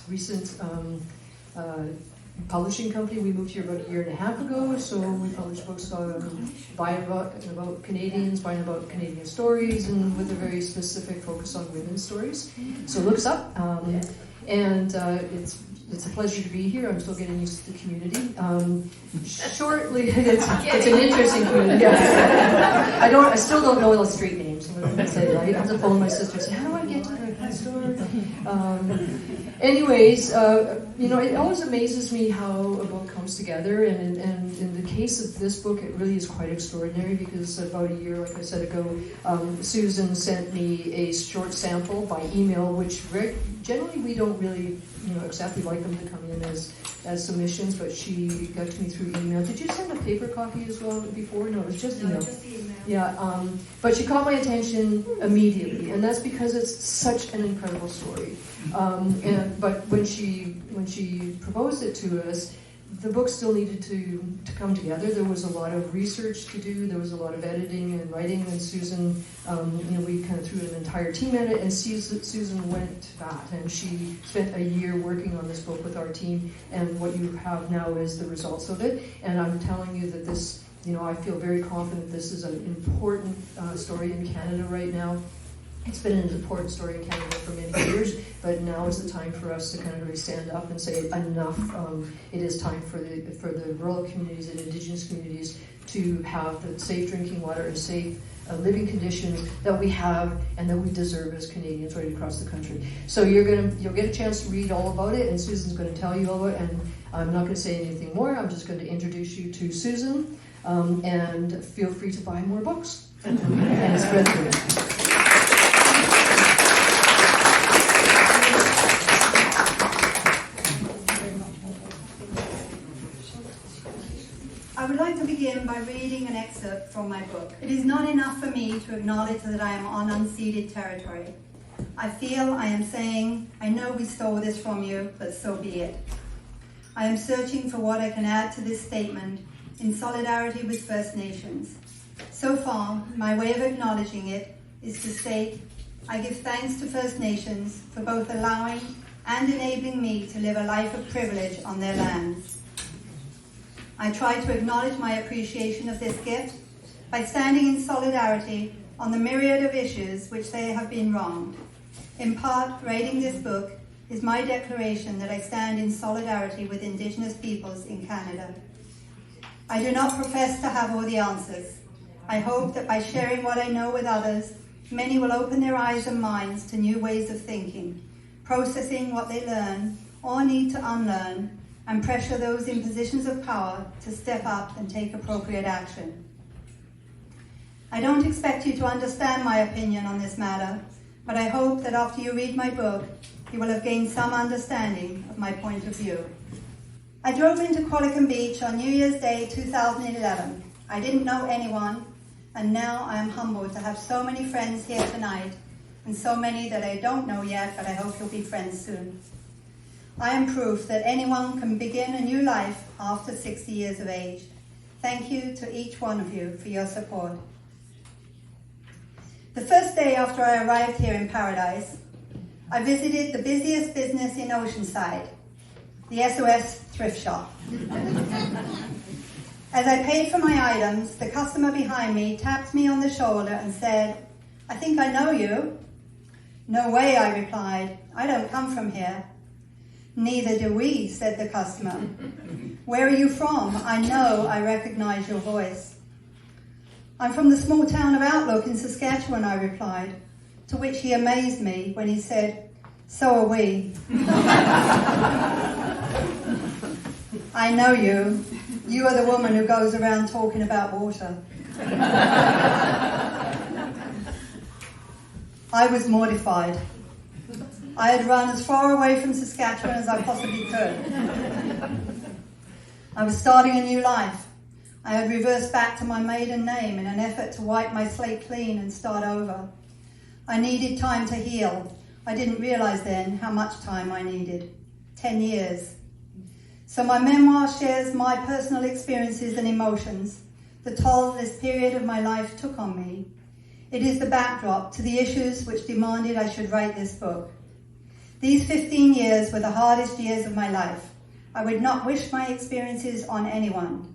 recent publishing company. We moved here about a year and a half ago, so we publish books about Canadians, buying about Canadian stories, and with a very specific focus on women's stories. So look us up, and it's a pleasure to be here. I'm still getting used to the community. Shortly, it's an interesting community. I still don't know all the street names. I'm going to say, I have to phone my sister and say, how do I get to the store? Anyways, it always amazes me how a book comes together, and in the case of this book, it really is quite extraordinary, because about a year, like I said ago, Susan sent me a short sample by email, which generally we don't really accept. We like them to come in as submissions, but she got to me through email. Did you send a paper copy as well before? No, it was just email. Just email. Yeah, but she caught my attention immediately, and that's because it's such an incredible story. But when she proposed it to us, the book still needed to come together. There was a lot of research to do. There was a lot of editing and writing, and Susan, we kind of threw an entire team at it, and Susan went to that, and she spent a year working on this book with our team, and what you have now is the results of it. And I'm telling you that this, I feel very confident this is an important story in Canada right now. It's been an important story in Canada for many years, but now is the time for us to kind of really stand up and say enough. It is time for the rural communities and Indigenous communities to have the safe drinking water and safe living conditions that we have and that we deserve as Canadians right across the country. So you'll get a chance to read all about it, and Susan's going to tell you all about it. And I'm not going to say anything more. I'm just going to introduce you to Susan, and feel free to buy more books and spread the word. I would like to begin by reading an excerpt from my book. It is not enough for me to acknowledge that I am on unceded territory. I feel I am saying, I know we stole this from you, but so be it. I am searching for what I can add to this statement in solidarity with First Nations. So far, my way of acknowledging it is to state, I give thanks to First Nations for both allowing and enabling me to live a life of privilege on their lands. I try to acknowledge my appreciation of this gift by standing in solidarity on the myriad of issues which they have been wronged. In part, writing this book is my declaration that I stand in solidarity with Indigenous peoples in Canada. I do not profess to have all the answers. I hope that by sharing what I know with others, many will open their eyes and minds to new ways of thinking, processing what they learn or need to unlearn, and pressure those in positions of power to step up and take appropriate action. I don't expect you to understand my opinion on this matter, but I hope that after you read my book, you will have gained some understanding of my point of view. I drove into Qualicum Beach on New Year's Day 2011. I didn't know anyone, and now I am humbled to have so many friends here tonight, and so many that I don't know yet, but I hope you'll be friends soon. I am proof that anyone can begin a new life after 60 years of age. Thank you to each one of you for your support. The first day after I arrived here in Paradise, I visited the busiest business in Oceanside, the SOS thrift shop. As I paid for my items, the customer behind me tapped me on the shoulder and said, I think I know you. No way, I replied. I don't come from here. Neither do we, said the customer. Where are you from? I know I recognize your voice. I'm from the small town of Outlook in Saskatchewan, I replied, to which he amazed me when he said, so are we. I know you. You are the woman who goes around talking about water. I was mortified. I had run as far away from Saskatchewan as I possibly could. I was starting a new life. I had reversed back to my maiden name in an effort to wipe my slate clean and start over. I needed time to heal. I didn't realize then how much time I needed. 10 years. So my memoir shares my personal experiences and emotions, the toll this period of my life took on me. It is the backdrop to the issues which demanded I should write this book. These 15 years were the hardest years of my life. I would not wish my experiences on anyone.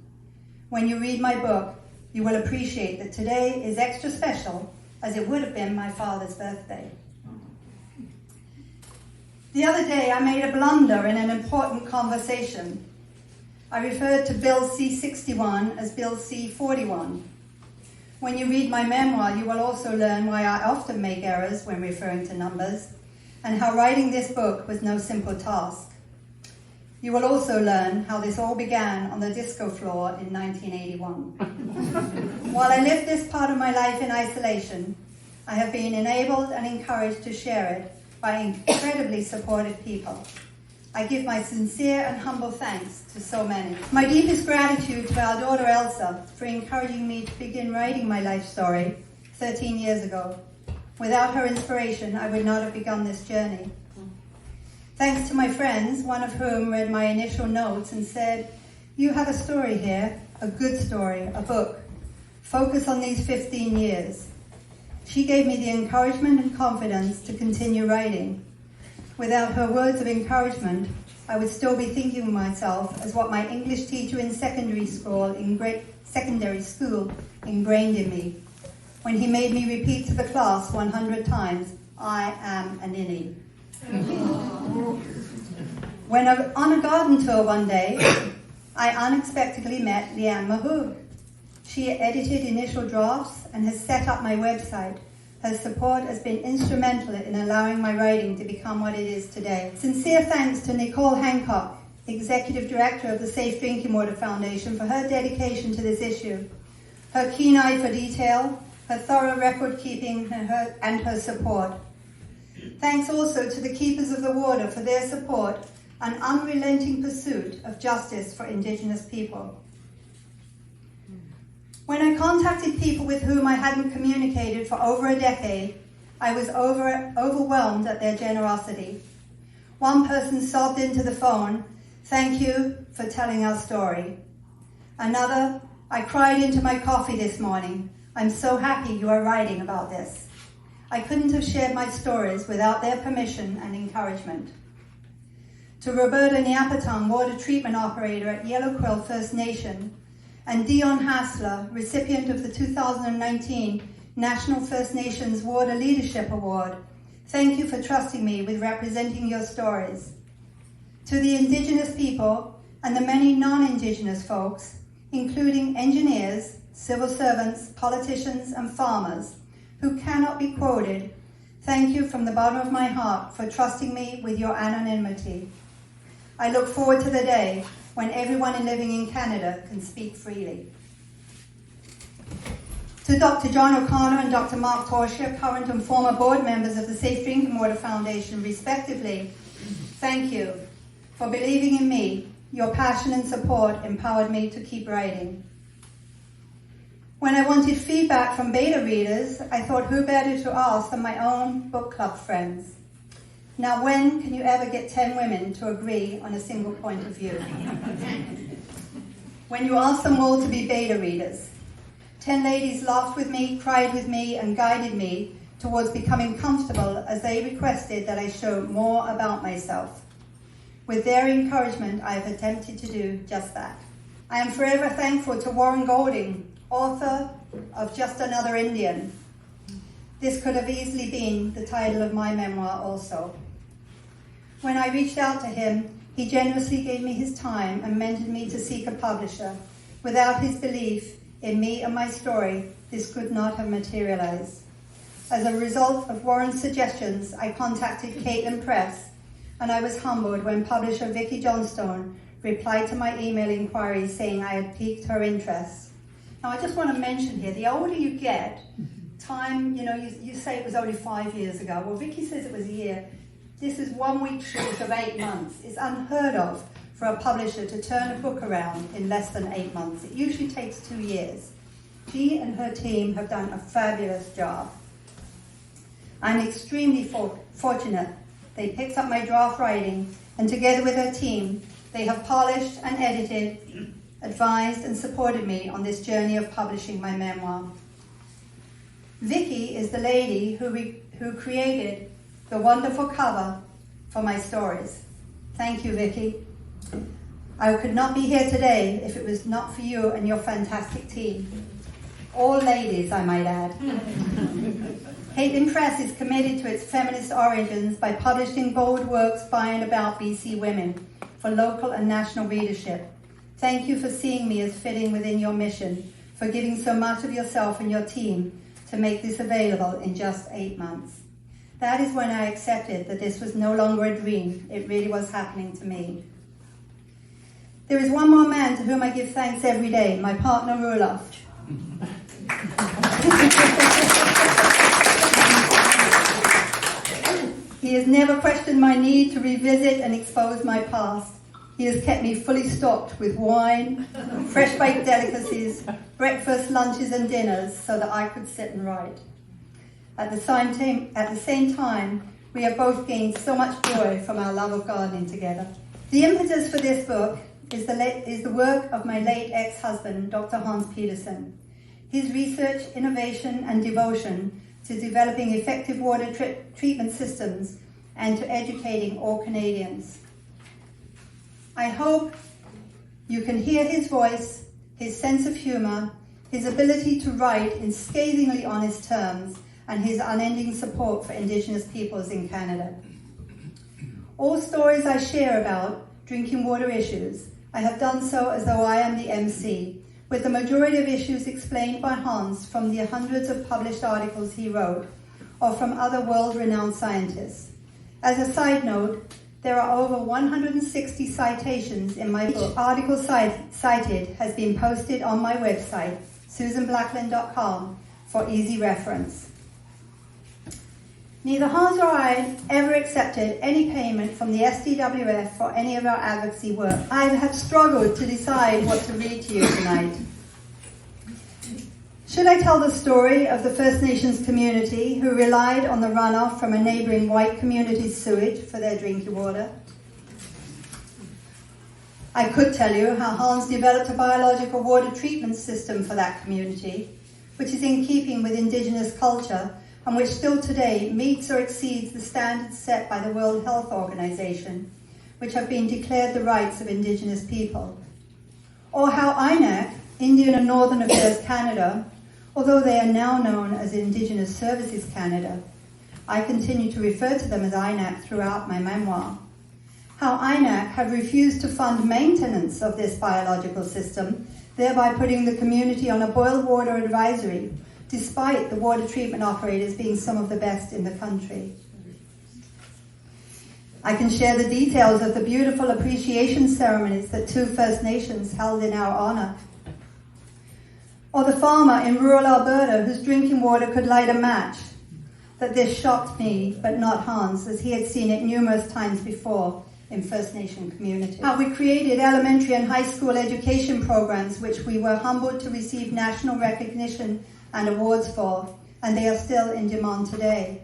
When you read my book, you will appreciate that today is extra special, as it would have been my father's birthday. The other day, I made a blunder in an important conversation. I referred to Bill C-61 as Bill C-41. When you read my memoir, you will also learn why I often make errors when referring to numbers, and how writing this book was no simple task. You will also learn how this all began on the disco floor in 1981. While I lived this part of my life in isolation, I have been enabled and encouraged to share it by incredibly supportive people. I give my sincere and humble thanks to so many. My deepest gratitude to our daughter Elsa for encouraging me to begin writing my life story 13 years ago. Without her inspiration, I would not have begun this journey. Thanks to my friends, one of whom read my initial notes and said, "You have a story here, a good story, a book. Focus on these 15 years. She gave me the encouragement and confidence to continue writing. Without her words of encouragement, I would still be thinking of myself as what my English teacher in secondary school ingrained in me, when he made me repeat to the class 100 times, "I am an innie." When on a garden tour one day, I unexpectedly met Leanne Mahoog. She edited initial drafts and has set up my website. Her support has been instrumental in allowing my writing to become what it is today. Sincere thanks to Nicole Hancock, Executive Director of the Safe Drinking Water Foundation, for her dedication to this issue, her keen eye for detail, her thorough record keeping, and her support. Thanks also to the Keepers of the Water for their support and unrelenting pursuit of justice for Indigenous people. When I contacted people with whom I hadn't communicated for over a decade, I was overwhelmed at their generosity. One person sobbed into the phone, "Thank you for telling our story." Another, "I cried into my coffee this morning. I'm so happy you are writing about this." I couldn't have shared my stories without their permission and encouragement. To Roberta Niapatang, water treatment operator at Yellow Quill First Nation, and Dion Hassler, recipient of the 2019 National First Nations Water Leadership Award, thank you for trusting me with representing your stories. To the Indigenous people and the many non-Indigenous folks, including engineers, civil servants, politicians, and farmers who cannot be quoted, thank you from the bottom of my heart for trusting me with your anonymity. I look forward to the day when everyone living in Canada can speak freely. To Dr. John O'Connor and Dr. Mark Torsha, current and former board members of the Safe Drinking Water Foundation, respectively, thank you for believing in me. Your passion and support empowered me to keep writing. When I wanted feedback from beta readers, I thought who better to ask than my own book club friends. Now, when can you ever get 10 women to agree on a single point of view? When you ask them all to be beta readers. 10 ladies laughed with me, cried with me, and guided me towards becoming comfortable as they requested that I show more about myself. With their encouragement, I have attempted to do just that. I am forever thankful to Warren Golding, author of Just Another Indian. This could have easily been the title of my memoir also. When I reached out to him, he generously gave me his time and mentored me to seek a publisher. Without his belief in me and my story, this could not have materialized. As a result of Warren's suggestions, I contacted Caitlin Press, and I was humbled when publisher Vicky Johnson replied to my email inquiry saying I had piqued her interest. Now, I just want to mention here, the older you get, time, you say it was only 5 years ago. Well, Vicky says it was a year. This is 1 week short of 8 months. It's unheard of for a publisher to turn a book around in less than 8 months. It usually takes 2 years. She and her team have done a fabulous job. I'm extremely fortunate. They picked up my draft writing, and together with her team, they have polished and edited, advised and supported me on this journey of publishing my memoir. Vicky is the lady who created the wonderful cover for my stories. Thank you, Vicky. I could not be here today if it was not for you and your fantastic team. All ladies, I might add. Caitlin Press is committed to its feminist origins by publishing bold works by and about BC women for local and national readership. Thank you for seeing me as fitting within your mission, for giving so much of yourself and your team to make this available in just 8 months. That is when I accepted that this was no longer a dream, it really was happening to me. There is one more man to whom I give thanks every day, my partner Roelof. He has never questioned my need to revisit and expose my past. He has kept me fully stocked with wine, fresh baked delicacies, breakfast, lunches and dinners so that I could sit and write. At the same time, we have both gained so much joy from our love of gardening together. The impetus for this book is the work of my late ex-husband, Dr. Hans Peterson. His research, innovation and devotion to developing effective water treatment systems and to educating all Canadians. I hope you can hear his voice, his sense of humour, his ability to write in scathingly honest terms, and his unending support for Indigenous peoples in Canada. All stories I share about drinking water issues, I have done so as though I am the MC, with the majority of issues explained by Hans from the hundreds of published articles he wrote, or from other world-renowned scientists. As a side note, there are over 160 citations in my book. Each article cited has been posted on my website, susanblackland.com, for easy reference. Neither Hans or I ever accepted any payment from the SDWF for any of our advocacy work. I have struggled to decide what to read to you tonight. Should I tell the story of the First Nations community who relied on the runoff from a neighbouring white community's sewage for their drinking water? I could tell you how Hans developed a biological water treatment system for that community, which is in keeping with Indigenous culture and which still today meets or exceeds the standards set by the World Health Organization, which have been declared the rights of Indigenous people. Or how INAC, Indian and Northern Affairs Canada, although they are now known as Indigenous Services Canada, I continue to refer to them as INAC throughout my memoir. How INAC have refused to fund maintenance of this biological system, thereby putting the community on a boil water advisory, despite the water treatment operators being some of the best in the country. I can share the details of the beautiful appreciation ceremonies that 2 First Nations held in our honour. Or the farmer in rural Alberta whose drinking water could light a match. That this shocked me, but not Hans, as he had seen it numerous times before in First Nation communities. How we created elementary and high school education programs which we were humbled to receive national recognition and awards for, and they are still in demand today.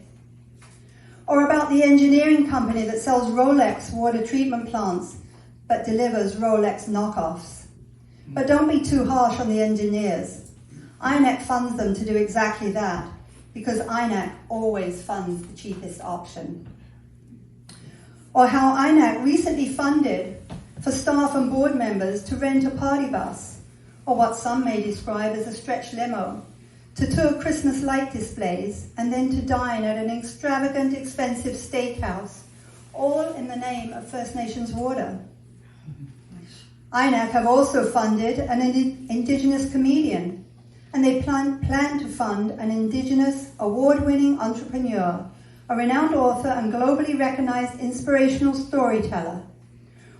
Or about the engineering company that sells Rolex water treatment plants, but delivers Rolex knockoffs. But don't be too harsh on the engineers. INAC funds them to do exactly that, because INAC always funds the cheapest option. Or how INAC recently funded for staff and board members to rent a party bus, or what some may describe as a stretch limo, to tour Christmas light displays, and then to dine at an extravagant, expensive steakhouse, all in the name of First Nations water. INAC have also funded an Indigenous comedian, and they plan to fund an Indigenous award-winning entrepreneur, a renowned author and globally recognized inspirational storyteller.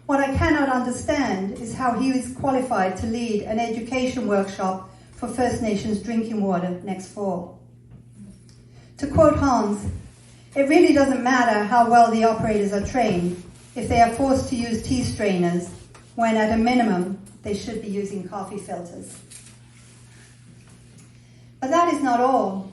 What I cannot understand is how he is qualified to lead an education workshop for First Nations drinking water next fall. To quote Hans, "It really doesn't matter how well the operators are trained if they are forced to use tea strainers, when at a minimum they should be using coffee filters." But that is not all.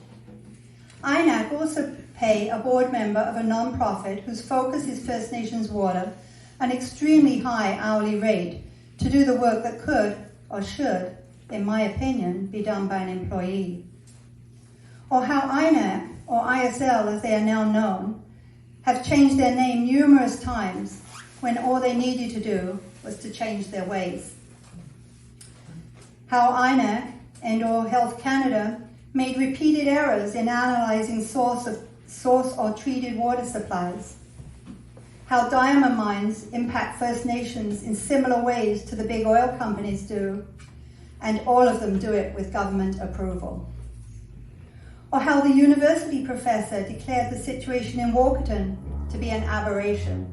INAC also pay a board member of a non-profit whose focus is First Nations water an extremely high hourly rate to do the work that could, or should, in my opinion, be done by an employee. Or how INAC, or ISL as they are now known, have changed their name numerous times when all they needed to do was to change their ways. How INAC and/or Health Canada made repeated errors in analysing source or treated water supplies. How diamond mines impact First Nations in similar ways to the big oil companies do, and all of them do it with government approval. Or how the university professor declared the situation in Walkerton to be an aberration.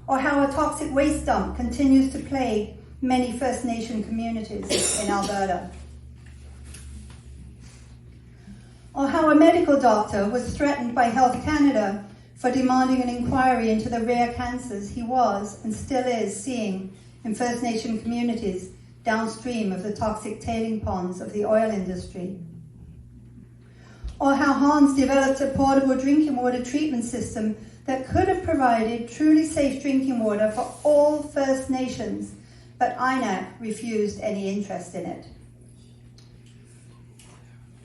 Or how a toxic waste dump continues to plague many First Nation communities in Alberta. Or how a medical doctor was threatened by Health Canada for demanding an inquiry into the rare cancers he was and still is seeing in First Nation communities downstream of the toxic tailing ponds of the oil industry. Or how Hans developed a portable drinking water treatment system that could have provided truly safe drinking water for all First Nations, but INAC refused any interest in it.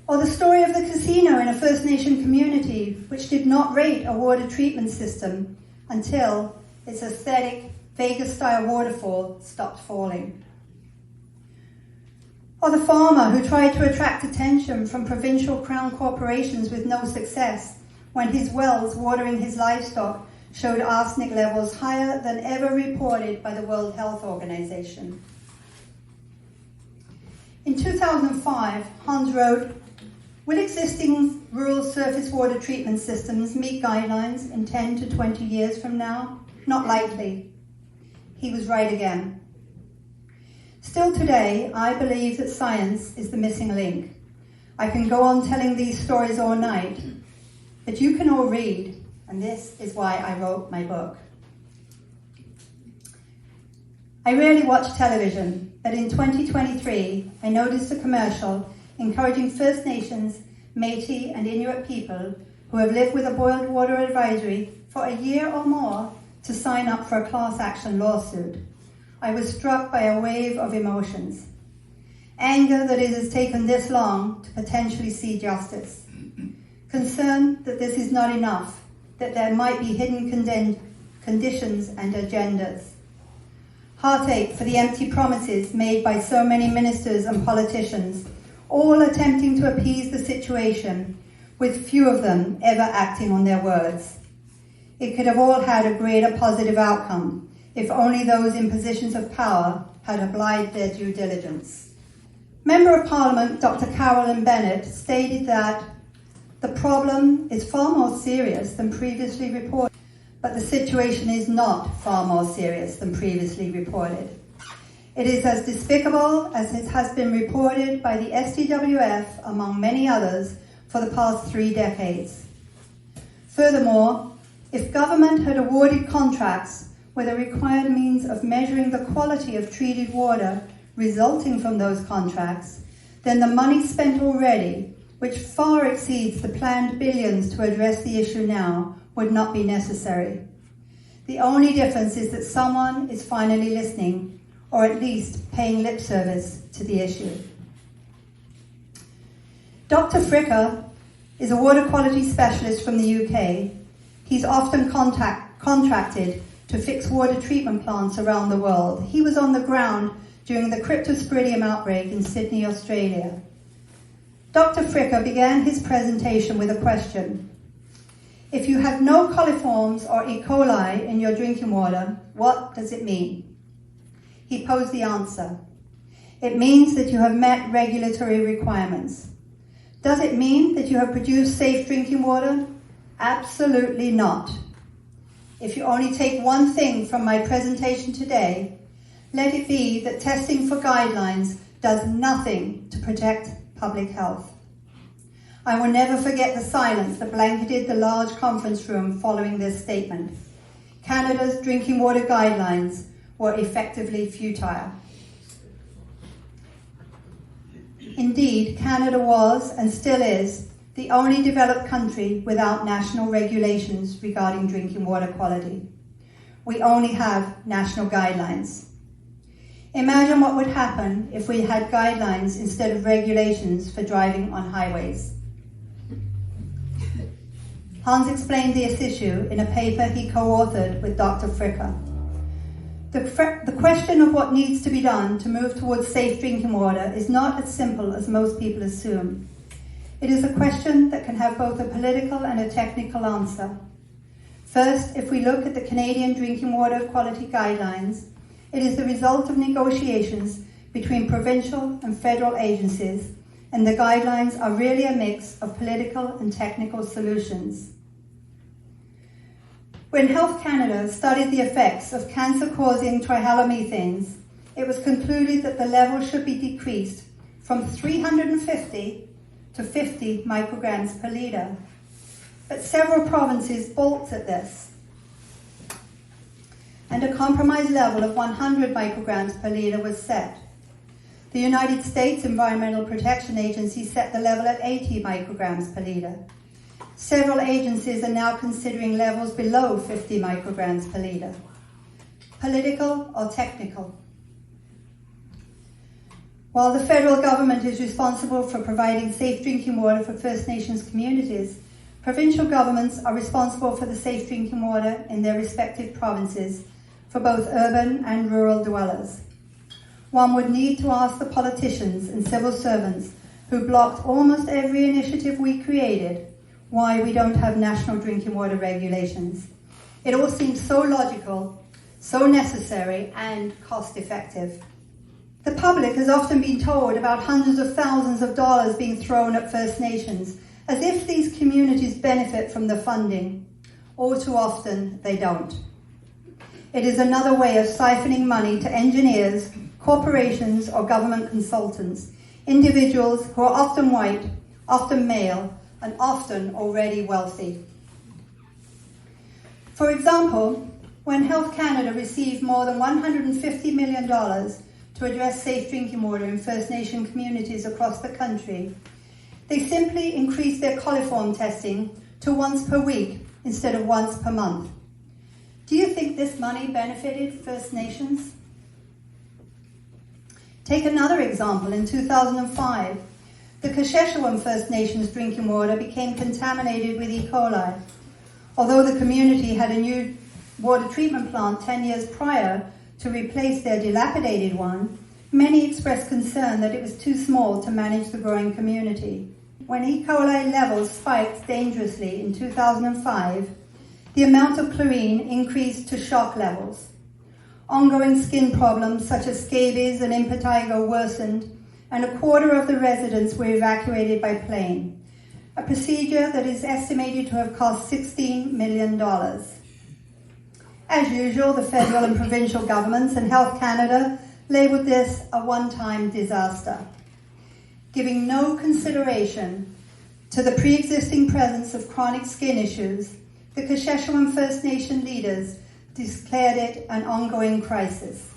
Or the story of the casino in a First Nation community which did not rate a water treatment system until its aesthetic Vegas-style waterfall stopped falling. Or the farmer who tried to attract attention from provincial crown corporations with no success when his wells watering his livestock showed arsenic levels higher than ever reported by the World Health Organization. In 2005, Hans wrote, "Will existing rural surface water treatment systems meet guidelines in 10 to 20 years from now? Not likely." He was right again. Still today, I believe that science is the missing link. I can go on telling these stories all night, but you can all read, and this is why I wrote my book. I rarely watch television, but in 2023, I noticed a commercial encouraging First Nations, Métis and Inuit people who have lived with a boiled water advisory for a year or more to sign up for a class action lawsuit. I was struck by a wave of emotions. Anger that it has taken this long to potentially see justice. Concern that this is not enough, that there might be hidden conditions and agendas. Heartache for the empty promises made by so many ministers and politicians, all attempting to appease the situation, with few of them ever acting on their words. It could have all had a greater positive outcome if only those in positions of power had applied their due diligence. Member of Parliament Dr. Carolyn Bennett stated that the problem is far more serious than previously reported, but the situation is not far more serious than previously reported. It is as despicable as it has been reported by the SDWF, among many others, for the past 3 decades. Furthermore, if government had awarded contracts with a required means of measuring the quality of treated water resulting from those contracts, then the money spent already, which far exceeds the planned billions to address the issue now, would not be necessary. The only difference is that someone is finally listening, or at least paying lip service to the issue. Dr. Frier is a water quality specialist from the UK. He's often contracted to fix water treatment plants around the world. He was on the ground during the cryptosporidium outbreak in Sydney, Australia. Dr. Frier began his presentation with a question. If you have no coliforms or E. coli in your drinking water, what does it mean? He posed the answer. It means that you have met regulatory requirements. Does it mean that you have produced safe drinking water? Absolutely not. If you only take one thing from my presentation today, let it be that testing for guidelines does nothing to protect public health. I will never forget the silence that blanketed the large conference room following this statement. Canada's drinking water guidelines were effectively futile. Indeed, Canada was, and still is, the only developed country without national regulations regarding drinking water quality. We only have national guidelines. Imagine what would happen if we had guidelines instead of regulations for driving on highways. Hans explained this issue in a paper he co-authored with Dr. Frier. The question of what needs to be done to move towards safe drinking water is not as simple as most people assume. It is a question that can have both a political and a technical answer. First, if we look at the Canadian Drinking Water Quality Guidelines, it is the result of negotiations between provincial and federal agencies, and the guidelines are really a mix of political and technical solutions. When Health Canada studied the effects of cancer-causing trihalomethanes, it was concluded that the level should be decreased from 350 to 50 micrograms per litre. But several provinces balked at this, and a compromise level of 100 micrograms per litre was set. The United States Environmental Protection Agency set the level at 80 micrograms per litre. Several agencies are now considering levels below 50 micrograms per litre. Political or technical? While the federal government is responsible for providing safe drinking water for First Nations communities, provincial governments are responsible for the safe drinking water in their respective provinces for both urban and rural dwellers. One would need to ask the politicians and civil servants who blocked almost every initiative we created why we don't have national drinking water regulations. It all seems so logical, so necessary, and cost-effective. The public has often been told about hundreds of thousands of dollars being thrown at First Nations, as if these communities benefit from the funding. All too often, they don't. It is another way of siphoning money to engineers, corporations, or government consultants, individuals who are often white, often male, and often already wealthy. For example, when Health Canada received more than $150 million to address safe drinking water in First Nation communities across the country, they simply increased their coliform testing to once per week instead of once per month. Do you think this money benefited First Nations? Take another example. In 2005, the Kashechewan First Nations drinking water became contaminated with E. coli. Although the community had a new water treatment plant 10 years prior to replace their dilapidated one, many expressed concern that it was too small to manage the growing community. When E. coli levels spiked dangerously in 2005, the amount of chlorine increased to shock levels. Ongoing skin problems such as scabies and impetigo worsened, and a quarter of the residents were evacuated by plane, a procedure that is estimated to have cost $16 million. As usual, the federal and provincial governments and Health Canada labelled this a one-time disaster, giving no consideration to the pre-existing presence of chronic skin issues. The Kashechewan First Nation leaders declared it an ongoing crisis.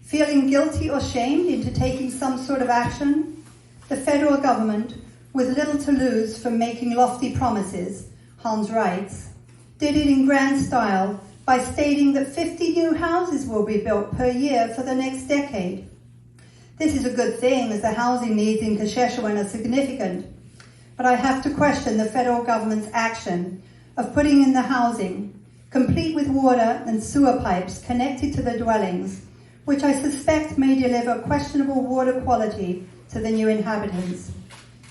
Feeling guilty or shamed into taking some sort of action, the federal government, with little to lose from making lofty promises, Hans writes, did it in grand style by stating that 50 new houses will be built per year for the next decade. This is a good thing, as the housing needs in Kashechewan are significant, but I have to question the federal government's action of putting in the housing, complete with water and sewer pipes connected to the dwellings, which I suspect may deliver questionable water quality to the new inhabitants.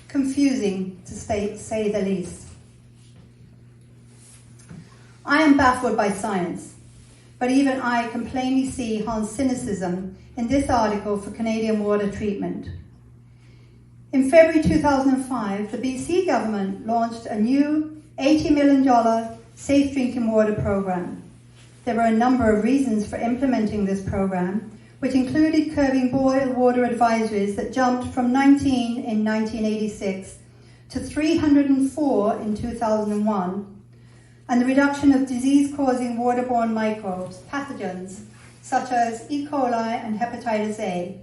Confusing, to say the least. I am baffled by science, but even I can plainly see Hans' cynicism in this article for Canadian water treatment. In February 2005, the BC government launched a new $80 million safe drinking water program. There were a number of reasons for implementing this program, which included curbing boil water advisories that jumped from 19 in 1986 to 304 in 2001, and the reduction of disease-causing waterborne microbes, pathogens, such as E. coli and hepatitis A.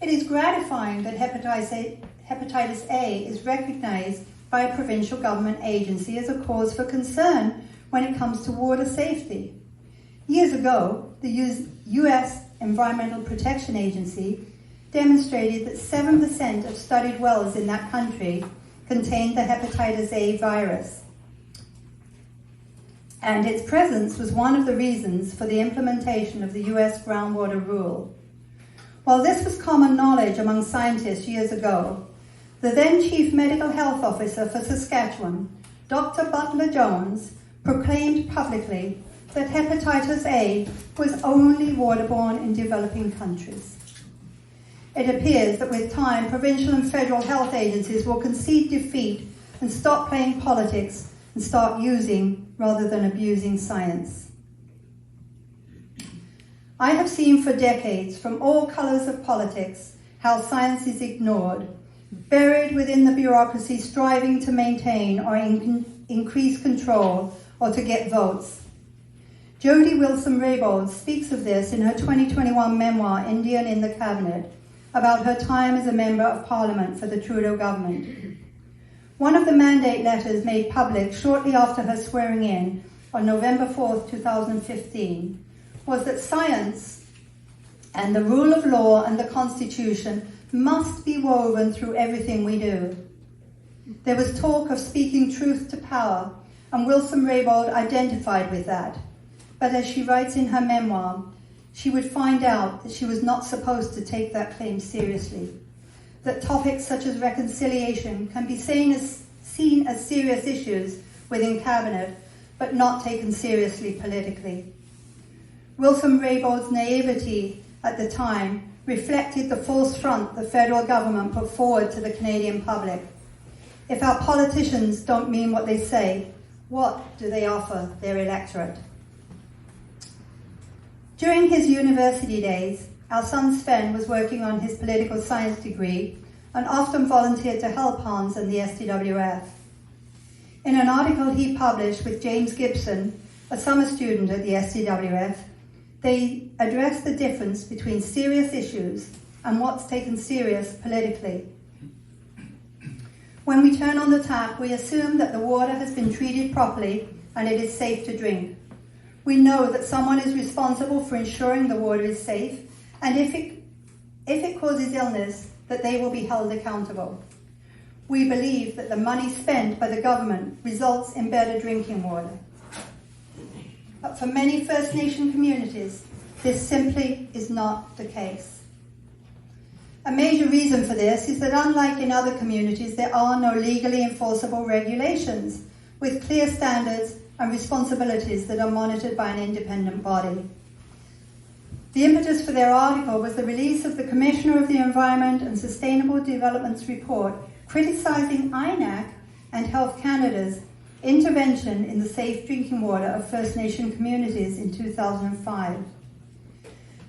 It is gratifying that hepatitis A is recognized by a provincial government agency as a cause for concern when it comes to water safety. Years ago, the U.S. Environmental Protection Agency demonstrated that 7% of studied wells in that country contained the hepatitis A virus, and its presence was one of the reasons for the implementation of the US groundwater rule. While this was common knowledge among scientists years ago, the then Chief Medical Health Officer for Saskatchewan, Dr. Butler Jones, proclaimed publicly that hepatitis A was only waterborne in developing countries. It appears that with time, provincial and federal health agencies will concede defeat and stop playing politics and start using rather than abusing science. I have seen for decades, from all colours of politics, how science is ignored, buried within the bureaucracy striving to maintain or increase control or to get votes. Jody Wilson-Raybould speaks of this in her 2021 memoir, Indian in the Cabinet, about her time as a Member of Parliament for the Trudeau government. One of the mandate letters made public shortly after her swearing in on November 4th, 2015, was that science and the rule of law and the Constitution must be woven through everything we do. There was talk of speaking truth to power, and Wilson-Raybould identified with that. But as she writes in her memoir, she would find out that she was not supposed to take that claim seriously, that topics such as reconciliation can be seen as serious issues within Cabinet, but not taken seriously politically. Wilson-Raybould's naivety at the time reflected the false front the federal government put forward to the Canadian public. If our politicians don't mean what they say, what do they offer their electorate? During his university days, our son Sven was working on his political science degree and often volunteered to help Hans and the SDWF. In an article he published with James Gibson, a summer student at the SDWF, they addressed the difference between serious issues and what's taken serious politically. When we turn on the tap, we assume that the water has been treated properly and it is safe to drink. We know that someone is responsible for ensuring the water is safe, and if it causes illness, that they will be held accountable. We believe that the money spent by the government results in better drinking water. But for many First Nation communities, this simply is not the case. A major reason for this is that unlike in other communities, there are no legally enforceable regulations with clear standards and responsibilities that are monitored by an independent body. The impetus for their article was the release of the Commissioner of the Environment and Sustainable Development's report criticising INAC and Health Canada's intervention in the safe drinking water of First Nation communities in 2005.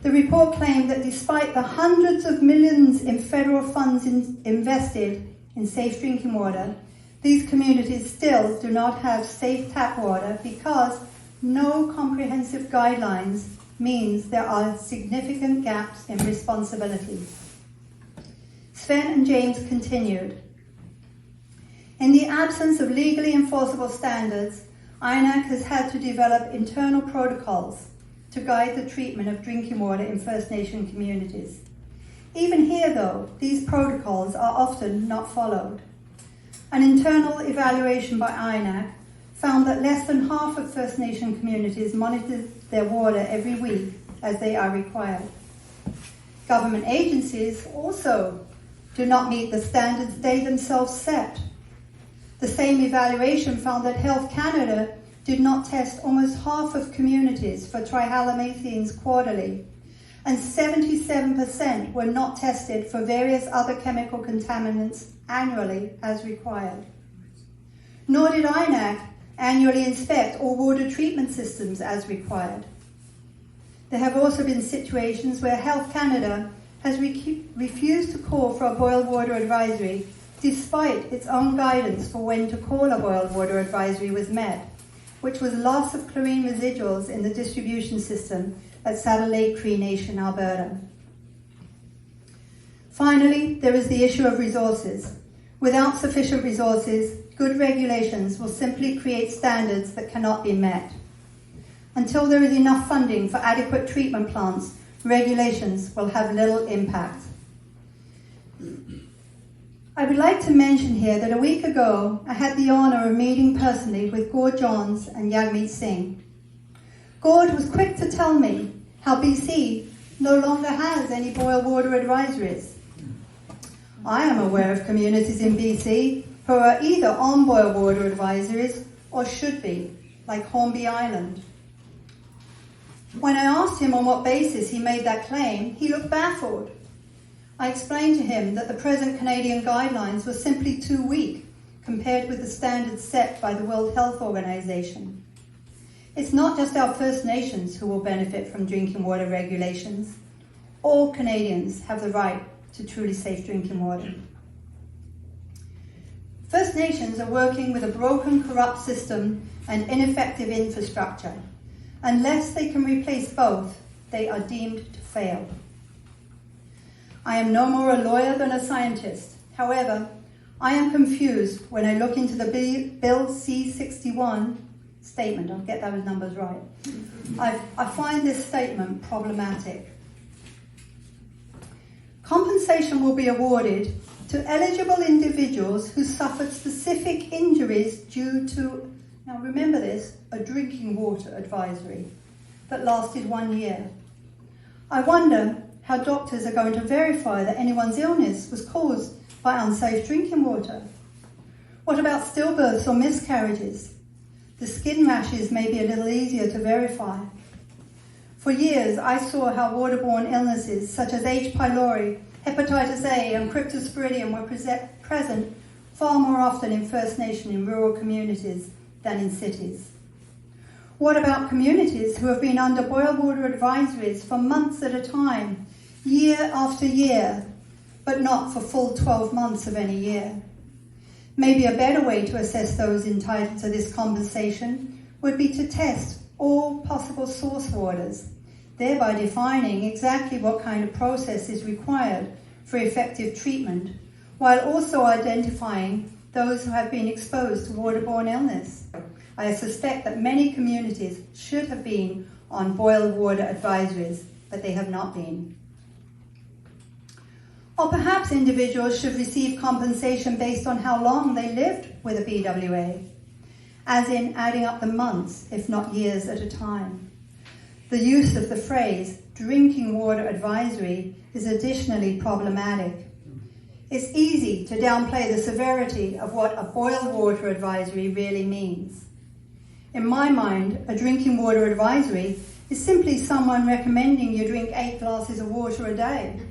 The report claimed that despite the hundreds of millions in federal funds invested in safe drinking water, these communities still do not have safe tap water because no comprehensive guidelines means there are significant gaps in responsibility. Sven and James continued. In the absence of legally enforceable standards, INAC has had to develop internal protocols to guide the treatment of drinking water in First Nation communities. Even here, though, these protocols are often not followed. An internal evaluation by INAC found that less than half of First Nation communities monitor their water every week as they are required. Government agencies also do not meet the standards they themselves set. The same evaluation found that Health Canada did not test almost half of communities for trihalomethanes quarterly, and 77% were not tested for various other chemical contaminants annually as required. Nor did INAC annually inspect all water treatment systems as required. There have also been situations where Health Canada has refused to call for a boiled water advisory despite its own guidance for when to call a boiled water advisory was met, which was loss of chlorine residuals in the distribution system at Saddle Lake Cree Nation, Alberta. Finally, there is the issue of resources. Without sufficient resources, good regulations will simply create standards that cannot be met. Until there is enough funding for adequate treatment plants, regulations will have little impact. I would like to mention here that a week ago I had the honour of meeting personally with Gord Johns and Jagmeet Singh. Gord was quick to tell me how BC no longer has any boil water advisories. I am aware of communities in BC who are either on boil water advisories or should be, like Hornby Island. When I asked him on what basis he made that claim, he looked baffled. I explained to him that the present Canadian guidelines were simply too weak compared with the standards set by the World Health Organization. It's not just our First Nations who will benefit from drinking water regulations. All Canadians have the right to truly safe drinking water. First Nations are working with a broken, corrupt system and ineffective infrastructure. Unless they can replace both, they are deemed to fail. I am no more a lawyer than a scientist. However, I am confused when I look into the Bill C-61 statement. I'll get those numbers right. I find this statement problematic. Compensation will be awarded to eligible individuals who suffered specific injuries due to, now remember this, a drinking water advisory that lasted 1 year. I wonder how doctors are going to verify that anyone's illness was caused by unsafe drinking water. What about stillbirths or miscarriages? The skin rashes may be a little easier to verify. For years, I saw how waterborne illnesses such as H. pylori, hepatitis A, and cryptosporidium were present far more often in First Nation in rural communities than in cities. What about communities who have been under boil water advisories for months at a time, year after year, but not for full 12 months of any year? Maybe a better way to assess those entitled to this compensation would be to test all possible source waters, thereby defining exactly what kind of process is required for effective treatment, while also identifying those who have been exposed to waterborne illness. I suspect that many communities should have been on boil water advisories, but they have not been. Or perhaps individuals should receive compensation based on how long they lived with a BWA, as in adding up the months, if not years at a time. The use of the phrase drinking water advisory is additionally problematic. It's easy to downplay the severity of what a boil water advisory really means. In my mind, a drinking water advisory is simply someone recommending you drink 8 glasses of water a day.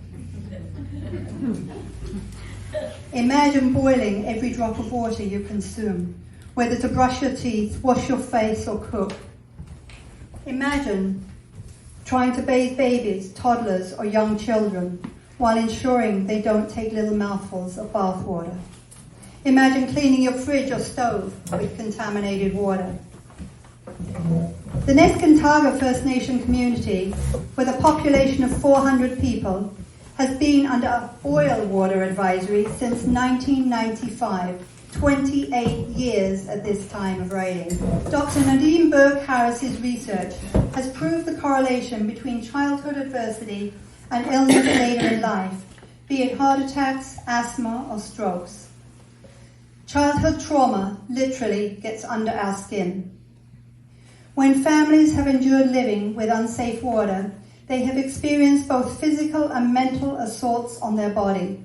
Imagine boiling every drop of water you consume, whether to brush your teeth, wash your face, or cook. Imagine trying to bathe babies, toddlers, or young children while ensuring they don't take little mouthfuls of bath water. Imagine cleaning your fridge or stove with contaminated water. The Neskantaga First Nation community, with a population of 400 people, has been under a boil water advisory since 1995, 28 years at this time of writing. Dr. Nadine Burke-Harris's research has proved the correlation between childhood adversity and illness later in life, be it heart attacks, asthma, or strokes. Childhood trauma literally gets under our skin. When families have endured living with unsafe water, they have experienced both physical and mental assaults on their body.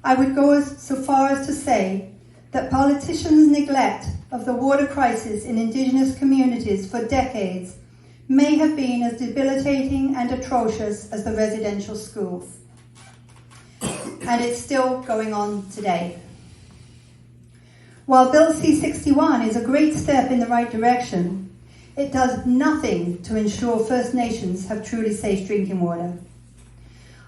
I would go so far as to say that politicians' neglect of the water crisis in Indigenous communities for decades may have been as debilitating and atrocious as the residential schools. And it's still going on today. While Bill C-61 is a great step in the right direction, it does nothing to ensure First Nations have truly safe drinking water.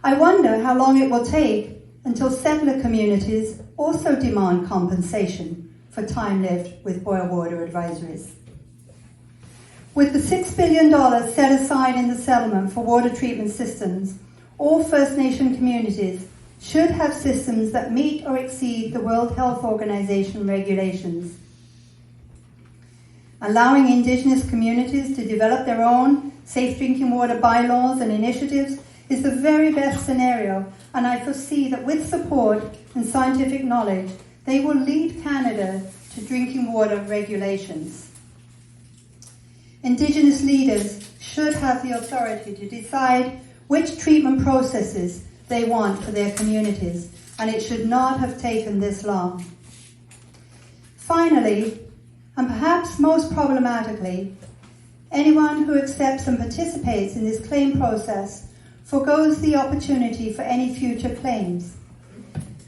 I wonder how long it will take until settler communities also demand compensation for time lived with boil water advisories. With the $6 billion set aside in the settlement for water treatment systems, all First Nation communities should have systems that meet or exceed the World Health Organization regulations. Allowing Indigenous communities to develop their own safe drinking water bylaws and initiatives is the very best scenario, and I foresee that with support and scientific knowledge, they will lead Canada to drinking water regulations. Indigenous leaders should have the authority to decide which treatment processes they want for their communities, and it should not have taken this long. Finally, and perhaps most problematically, anyone who accepts and participates in this claim process forgoes the opportunity for any future claims.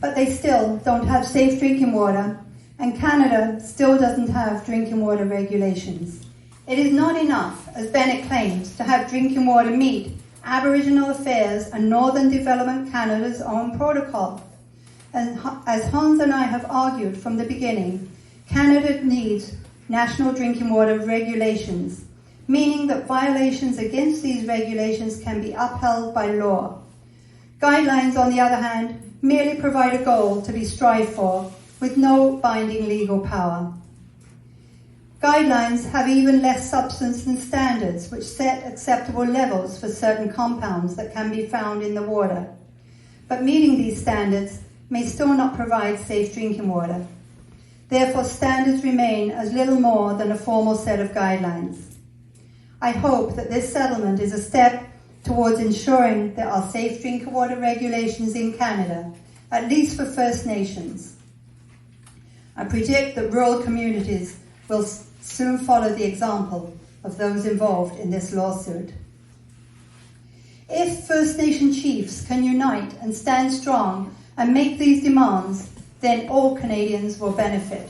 But they still don't have safe drinking water, and Canada still doesn't have drinking water regulations. It is not enough, as Bennett claims, to have drinking water meet Aboriginal Affairs and Northern Development Canada's own protocol. And as Hans and I have argued from the beginning, Canada needs national drinking water regulations, meaning that violations against these regulations can be upheld by law. Guidelines, on the other hand, merely provide a goal to be strived for, with no binding legal power. Guidelines have even less substance than standards, which set acceptable levels for certain compounds that can be found in the water. But meeting these standards may still not provide safe drinking water. Therefore, standards remain as little more than a formal set of guidelines. I hope that this settlement is a step towards ensuring there are safe drinking water regulations in Canada, at least for First Nations. I predict that rural communities will soon follow the example of those involved in this lawsuit. If First Nation chiefs can unite and stand strong and make these demands, then all Canadians will benefit,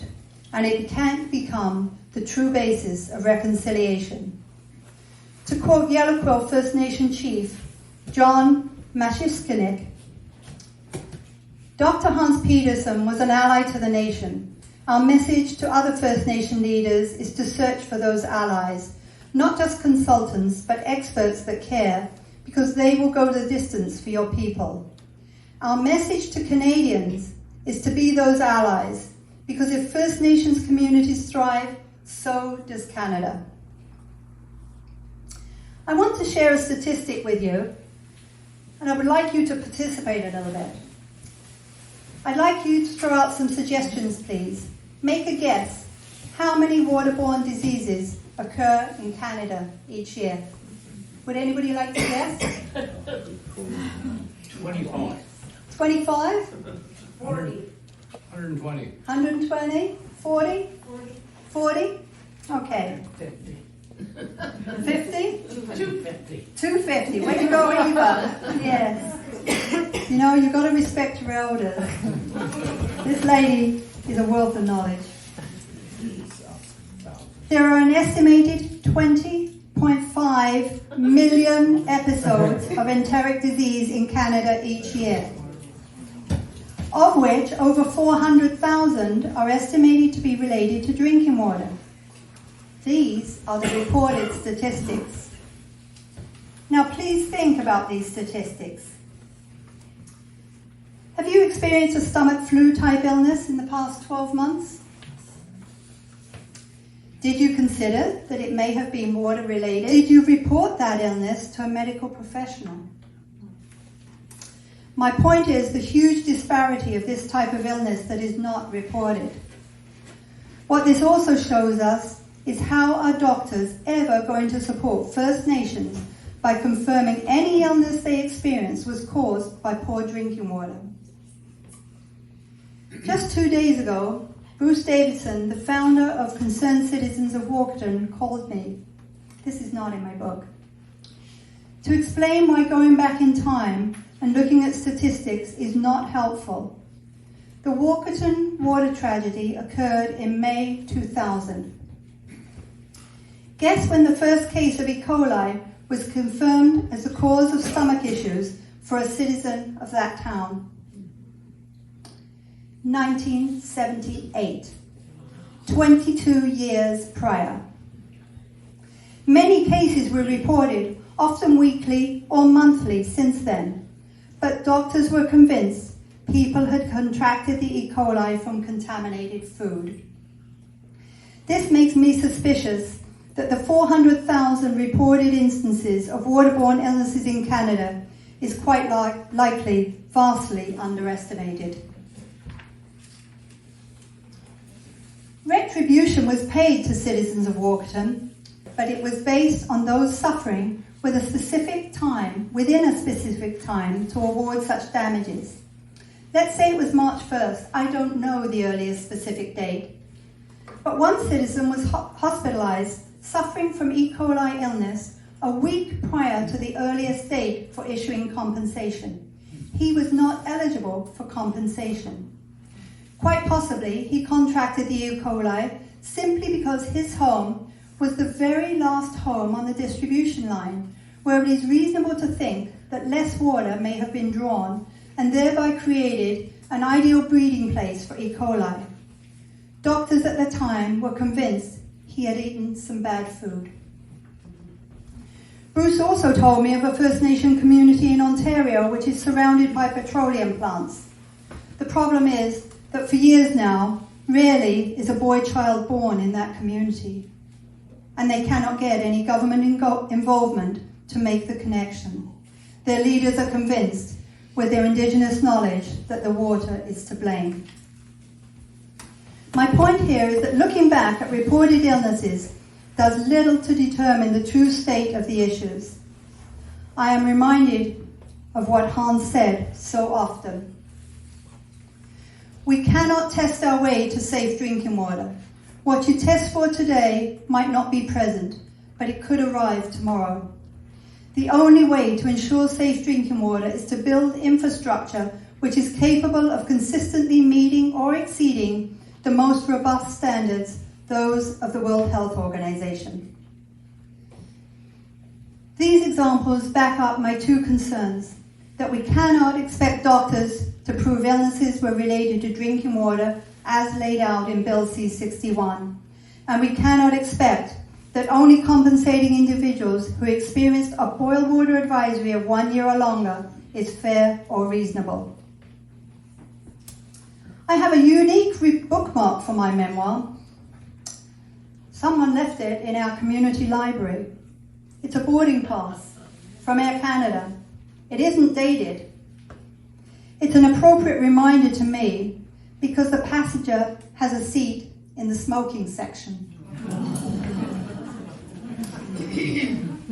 and it can become the true basis of reconciliation. To quote Yellow Quill First Nation Chief John Mashiskinik, Dr. Hans Peterson was an ally to the nation. Our message to other First Nation leaders is to search for those allies, not just consultants, but experts that care, because they will go the distance for your people. Our message to Canadians is to be those allies, because if First Nations communities thrive, so does Canada. I want to share a statistic with you, and I would like you to participate a little bit. I'd like you to throw out some suggestions, please. Make a guess. How many waterborne diseases occur in Canada each year? Would anybody like to guess? 25. 25? 40. 120. 120? 40? 40? Okay. 50. 50? 250. 250. Way to go, Eva. Yes. You know, you've got to respect your elders. This lady is a wealth of knowledge. There are an estimated 20.5 million episodes of enteric disease in Canada each year, of which over 400,000 are estimated to be related to drinking water. These are the reported statistics. Now please think about these statistics. Have you experienced a stomach flu type illness in the past 12 months? Did you consider that it may have been water related? Did you report that illness to a medical professional? My point is the huge disparity of this type of illness that is not reported. What this also shows us is how are doctors ever going to support First Nations by confirming any illness they experienced was caused by poor drinking water. Just 2 days ago, Bruce Davidson, the founder of Concerned Citizens of Walkerton, called me. This is not in my book. To explain why going back in time and looking at statistics is not helpful. The Walkerton water tragedy occurred in May 2000. Guess when the first case of E. coli was confirmed as the cause of stomach issues for a citizen of that town? 1978, 22 years prior. Many cases were reported, often weekly or monthly since then, but doctors were convinced people had contracted the E. coli from contaminated food. This makes me suspicious that the 400,000 reported instances of waterborne illnesses in Canada is quite likely vastly underestimated. Retribution was paid to citizens of Walkerton, but it was based on those suffering within a specific time to award such damages. Let's say it was March 1st. I don't know the earliest specific date. But one citizen was hospitalized suffering from E. coli illness a week prior to the earliest date for issuing compensation. He was not eligible for compensation. Quite possibly, he contracted the E. coli simply because his home was the very last home on the distribution line, where it is reasonable to think that less water may have been drawn and thereby created an ideal breeding place for E. coli. Doctors at the time were convinced he had eaten some bad food. Bruce also told me of a First Nation community in Ontario which is surrounded by petroleum plants. The problem is that for years now, rarely is a boy child born in that community, and they cannot get any government involvement to make the connection. Their leaders are convinced, with their Indigenous knowledge, that the water is to blame. My point here is that looking back at reported illnesses does little to determine the true state of the issues. I am reminded of what Hans said so often. We cannot test our way to safe drinking water. What you test for today might not be present, but it could arrive tomorrow. The only way to ensure safe drinking water is to build infrastructure which is capable of consistently meeting or exceeding the most robust standards, those of the World Health Organization. These examples back up my two concerns, that we cannot expect doctors to prove illnesses were related to drinking water as laid out in Bill C-61, and we cannot expect that only compensating individuals who experienced a boil water advisory of 1 year or longer is fair or reasonable. I have a unique bookmark for my memoir. Someone left it in our community library. It's a boarding pass from Air Canada. It isn't dated. It's an appropriate reminder to me because the passenger has a seat in the smoking section.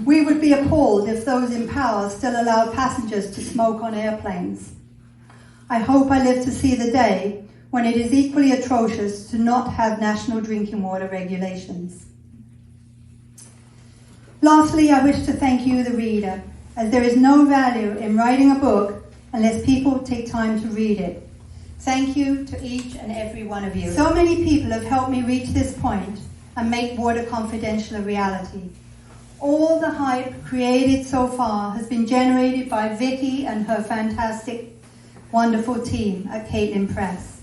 We would be appalled if those in power still allowed passengers to smoke on airplanes. I hope I live to see the day when it is equally atrocious to not have national drinking water regulations. Lastly, I wish to thank you, the reader, as there is no value in writing a book unless people take time to read it. Thank you to each and every one of you. So many people have helped me reach this point and make Water Confidential a reality. All the hype created so far has been generated by Vicky and her fantastic, wonderful team at Caitlin Press.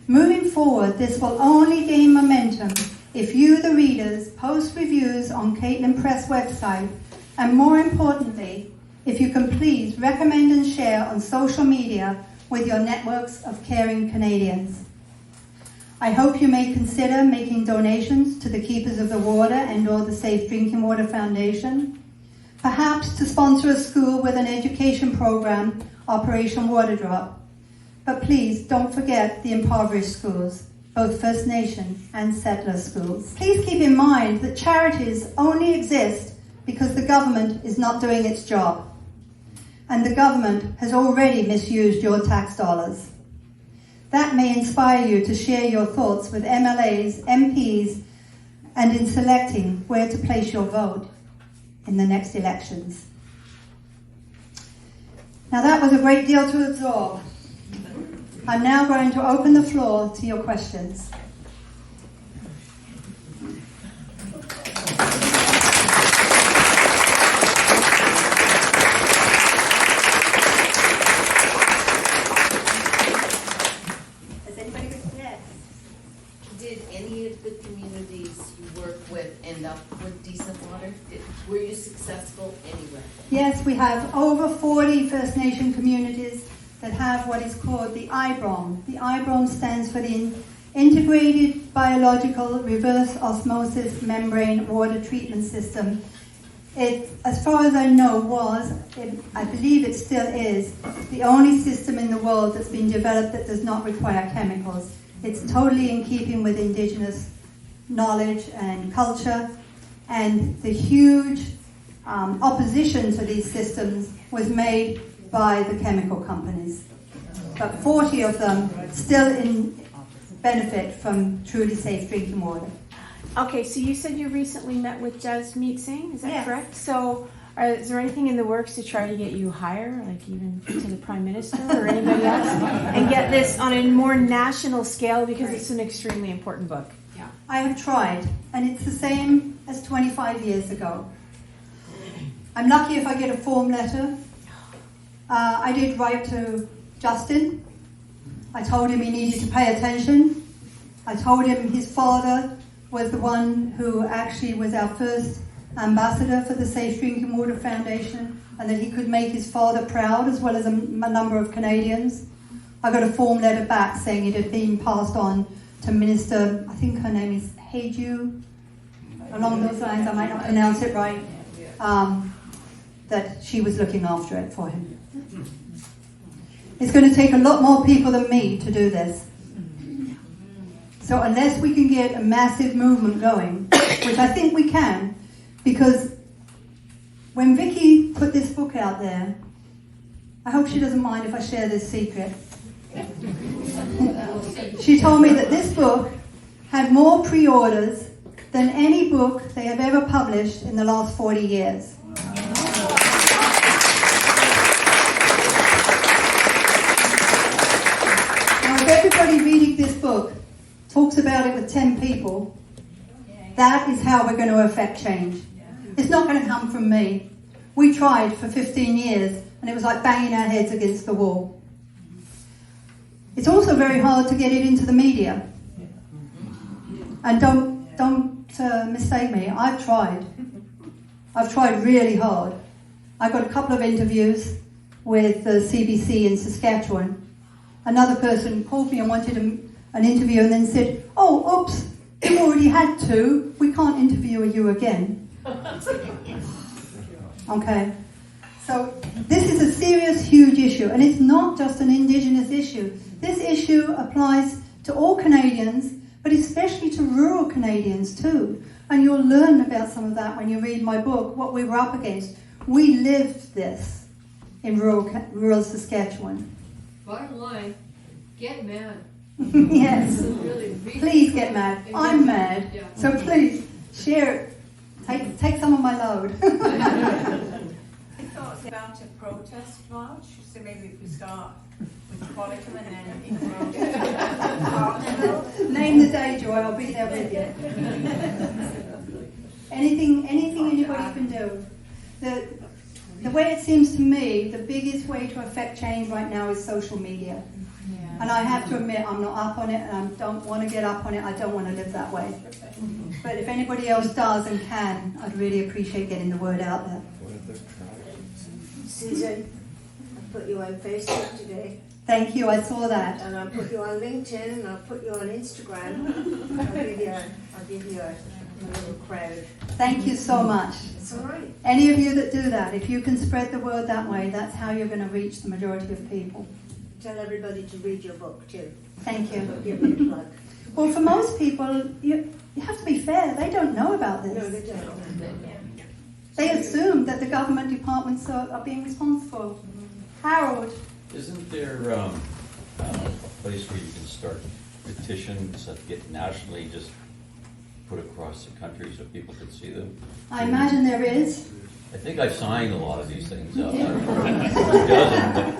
Moving forward, this will only gain momentum if you, the readers, post reviews on Caitlin Press website, and more importantly, if you can please recommend and share on social media with your networks of caring Canadians. I hope you may consider making donations to the Keepers of the Water and/or the Safe Drinking Water Foundation, perhaps to sponsor a school with an education program, Operation Water Drop. But please don't forget the impoverished schools, both First Nation and settler schools. Please keep in mind that charities only exist because the government is not doing its job, and the government has already misused your tax dollars. That may inspire you to share your thoughts with MLAs, MPs, and in selecting where to place your vote in the next elections. Now that was a great deal to absorb. I'm now going to open the floor to your questions. Has anybody got yes? Did any of the communities you work with end up with decent water? Were you successful anywhere? Yes, we have over 40 First Nation communities that have what is called the Ibrom. The Ibrom stands for the Integrated Biological Reverse Osmosis Membrane Water Treatment System It, as far as I know, I believe it still is, the only system in the world that's been developed that does not require chemicals. It's totally in keeping with indigenous knowledge and culture, and the huge opposition to these systems was made by the chemical companies. But 40 of them still benefit from truly safe drinking water. Okay, so you said you recently met with Jasmeet Singh, is that Yes. correct? So is there anything in the works to try to get you higher, like even to the Prime Minister or anybody else, and get this on a more national scale, because it's an extremely important book? I have tried, and it's the same as 25 years ago. I'm lucky if I get a form letter. I did write to Justin. I told him he needed to pay attention. I told him his father was the one who actually was our first ambassador for the Safe Drinking Water Foundation, and that he could make his father proud, as well as a number of Canadians. I got a form letter back saying it had been passed on to Minister, I think her name is Heju, along those lines, I might not pronounce it right, that she was looking after it for him. It's going to take a lot more people than me to do this. So unless we can get a massive movement going, which I think we can, because when Vicky put this book out there, I hope she doesn't mind if I share this secret. She told me that this book had more pre-orders than any book they have ever published in the last 40 years. Now, if everybody reading this book talks about it with 10 people, that is how we're going to affect change. It's not going to come from me. We tried for 15 years, and it was like banging our heads against the wall. It's also very hard to get it into the media. And don't mistake me, I've tried. I've tried really hard. I got a couple of interviews with the CBC in Saskatchewan. Another person called me and wanted an interview and then said, "Oh, oops, you already had two. We can't interview you again." Okay. So this is a serious, huge issue, and it's not just an Indigenous issue. This issue applies to all Canadians, but especially to rural Canadians too. And you'll learn about some of that when you read my book, what we were up against. We lived this in rural Saskatchewan. Bottom line, get mad. Yes. Really, Please get mad. I'm mad. Yeah. So please, share it. Take some of my load. Thoughts about a protest march? So maybe if we start with Quantum and then Ibrom. Name the day, Joy. I'll be there with you. Anything anybody can do. The way it seems to me, the biggest way to affect change right now is social media. And I have to admit, I'm not up on it, and I don't want to get up on it. I don't want to live that way. But if anybody else does and can, I'd really appreciate getting the word out there. Susan, I put you on Facebook today, Thank you, I saw that. and I'll put you on LinkedIn, and I'll put you on Instagram. I'll give you a little crowd. Thank you so much. It's all right. Any of you that do that, if you can spread the word that way, that's how you're going to reach the majority of people. Tell everybody to read your book too. Thank you. Give me a plug. Well, for most people, you have to be fair. They don't know about No, this. they don't. They assume that the government departments are being responsible. Harold, Isn't there a place where you can start petitions that get nationally just put across the country so people can see them? I imagine there is. I think I've signed a lot of these things up. I don't know who doesn't,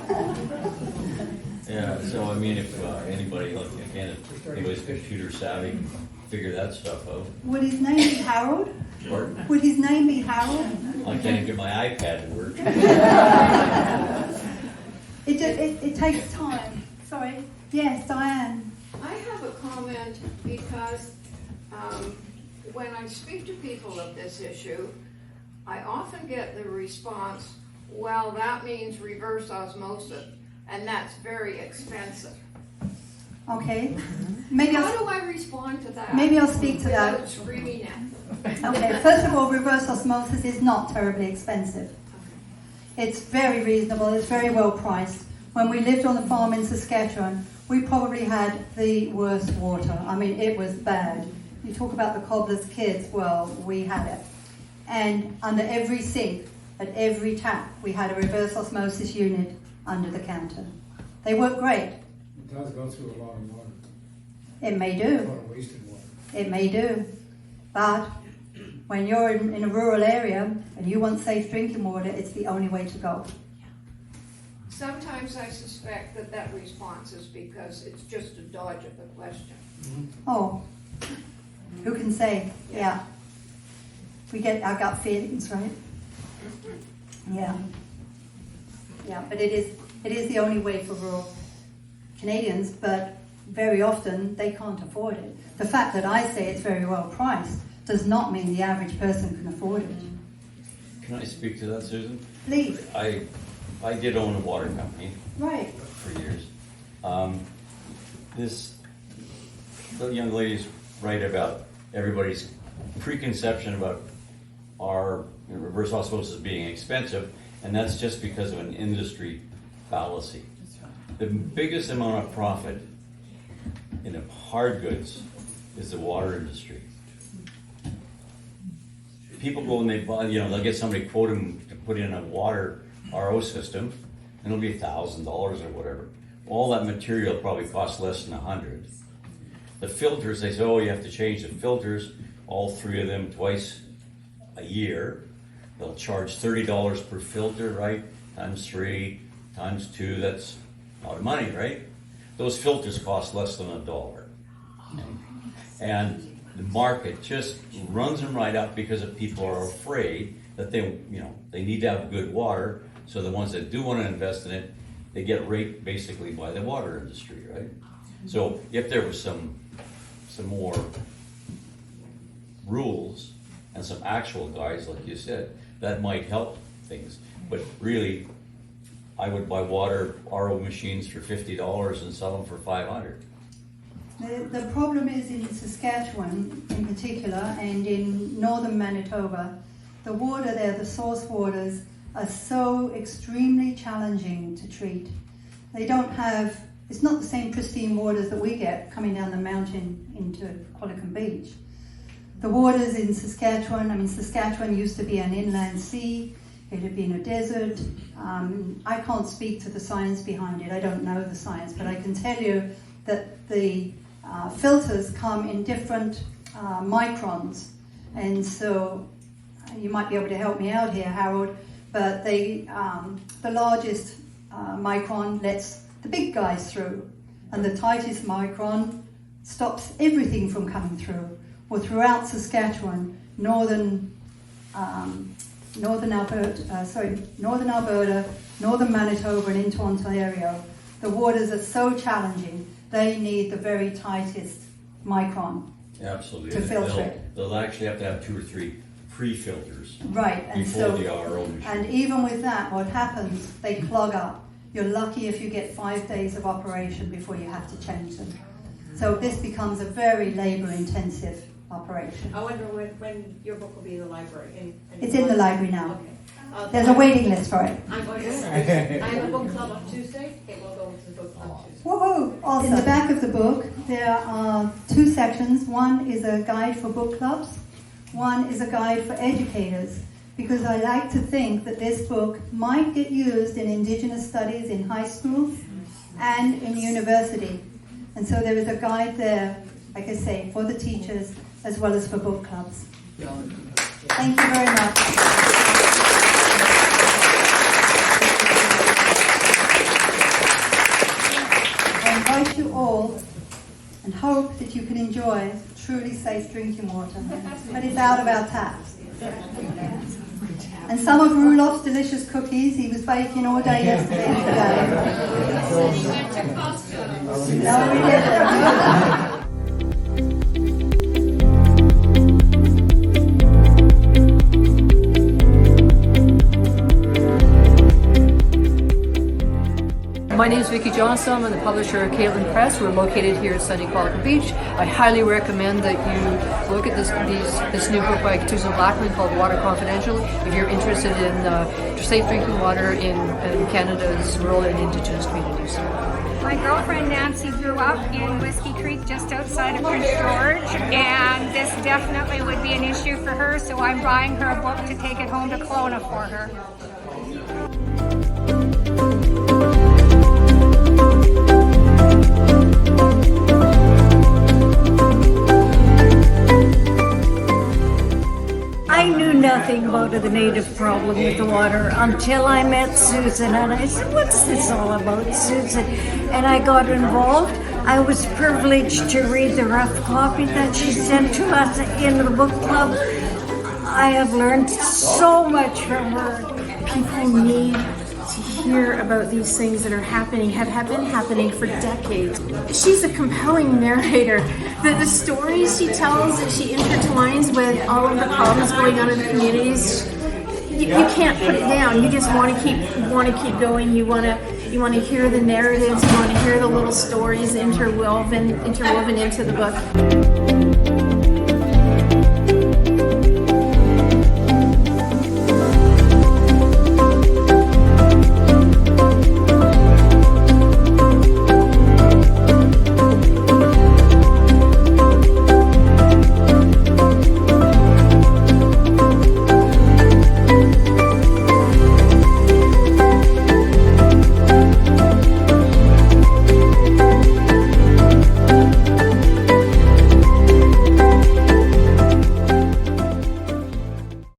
but yeah. So I mean, if anybody, like again, if anybody's computer savvy, can figure that stuff out. Would his name be Harold? Or Would his name be Harold? I can't get my iPad to work. It takes time. Sorry. Yes, Diane. I have a comment because when I speak to people of this issue, I often get the response, well, that means reverse osmosis, and that's very expensive. Okay. Maybe How I'll do I respond to that? Maybe I'll speak to that. Without screaming at them? Okay, first of all, reverse osmosis is not terribly expensive. It's very reasonable, it's very well priced. When we lived on the farm in Saskatchewan, we probably had the worst water. I mean, it was bad. You talk about the cobbler's kids, well, we had it. And under every sink, at every tap, we had a reverse osmosis unit under the counter. They work great. It does go through a lot of water, It may a do. lot of wasted water. It may do. But when you're in a rural area and you want safe drinking water, it's the only way to go. Sometimes I suspect that response is because it's just a dodge of the question. Oh, who can say? Yeah. We get our gut feelings, right? Yeah. Yeah, but it is the only way for rural Canadians, but very often they can't afford it. The fact that I say it's very well priced does not mean the average person can afford it. Can I speak to that, Susan? Please. I did own a water company Right. for years. The young lady's right about everybody's preconception about our reverse osmosis being expensive, and that's just because of an industry fallacy. The biggest amount of profit in the hard goods is the water industry. People go and they buy, they'll get somebody quote them to put in a water RO system, and it'll be $1,000 or whatever. All that material probably costs less than $100. The filters, they say, oh, you have to change the filters, all 3 of them twice a year. They'll charge $30 per filter, right? Times 3, times 2, that's a lot of money, right? Those filters cost less than $1. And the market just runs them right up because of people are afraid that they need to have good water. So the ones that do want to invest in it, they get raped basically by the water industry, right? So if there was some more rules and some actual guides, like you said, that might help things. But really, I would buy water RO machines for $50 and sell them for $500. The problem is in Saskatchewan in particular and in northern Manitoba, the water there, the source waters, are so extremely challenging to treat. They don't have, it's not the same pristine waters that we get coming down the mountain into Qualicum Beach. The waters in Saskatchewan, Saskatchewan used to be an inland sea, it had been a desert. I can't speak to the science behind it, I don't know the science, but I can tell you that the filters come in different microns, and so you might be able to help me out here, Harold, but the largest micron lets the big guys through, and the tightest micron stops everything from coming through. Well, throughout Saskatchewan, northern Alberta, northern Manitoba, and into Ontario, the waters are so challenging. They need the very tightest micron. Absolutely. To filter it. They'll actually have to have 2 or 3 pre-filters. Right, and before so the RO machine. and even with that, what happens? They clog up. You're lucky if you get 5 days of operation before you have to change them. So this becomes a very labour-intensive operation. I wonder when your book will be in the library. It's in the library now. Okay. There's a waiting list for it. I'm going to I have a book club on Tuesday. It will go to the book club Tuesday. Woohoo! Awesome. In the back of the book, there are 2 sections. One is a guide for book clubs. One is a guide for educators, because I like to think that this book might get used in Indigenous studies in high schools and in university. And so there is a guide there, like I say, for the teachers as well as for book clubs. Thank you very much. I invite you all and hope that you can enjoy truly safe drinking water, but it's out of our taps. And some of Rulof's delicious cookies, he was baking all day yesterday and today. No, we didn't. My name is Vicky Johnson. I'm the publisher of Caitlin Press. We're located here at sunny Qualicum Beach. I highly recommend that you look at this new book by Susan Blackman called Water Confidential if you're interested in safe drinking water in Canada's rural and Indigenous communities. My girlfriend Nancy grew up in Whiskey Creek just outside of Prince George, and this definitely would be an issue for her, so I'm buying her a book to take it home to Kelowna for her. I knew nothing about the native problem with the water until I met Susan, and I said, what's this all about, Susan? And I got involved. I was privileged to read the rough copy that she sent to us in the book club. I have learned so much from her. People need to hear about these things that are happening, have been happening for decades. She's a compelling narrator. The stories she tells that she intertwines with all of the problems going on in the communities, you can't put it down. You just want to keep going. You want to hear the narratives. You want to hear the little stories interwoven into the book.